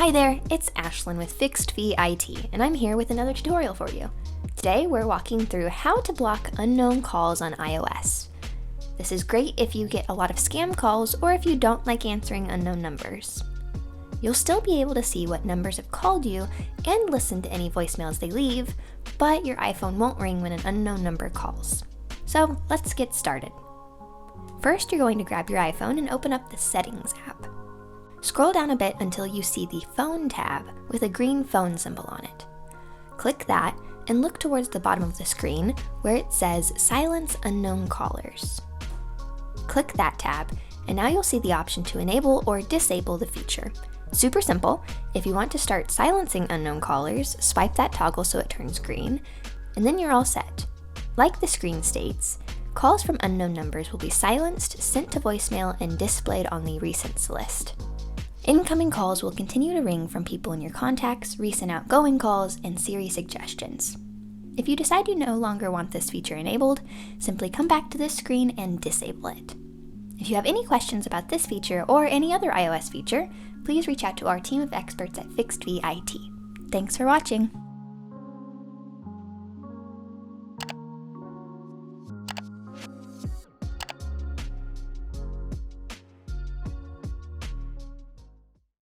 Hi there, it's Ashlyn with Fixed Fee IT, and I'm here with another tutorial for you. Today we're walking through how to block unknown calls on iOS. This is great if you get a lot of scam calls or if you don't like answering unknown numbers. You'll still be able to see what numbers have called you and listen to any voicemails they leave, but your iPhone won't ring when an unknown number calls. So let's get started. First, you're going to grab your iPhone and open up the Settings app. Scroll down a bit until you see the Phone tab with a green phone symbol on it. Click that and look towards the bottom of the screen where it says Silence Unknown Callers. Click that tab and now you'll see the option to enable or disable the feature. Super simple. If you want to start silencing unknown callers, swipe that toggle so it turns green, and then you're all set. Like the screen states, calls from unknown numbers will be silenced, sent to voicemail, and displayed on the Recents list. Incoming calls will continue to ring from people in your contacts, recent outgoing calls, and Siri suggestions. If you decide you no longer want this feature enabled, simply come back to this screen and disable it. If you have any questions about this feature or any other iOS feature, please reach out to our team of experts at Fixed Fee IT. Thanks for watching!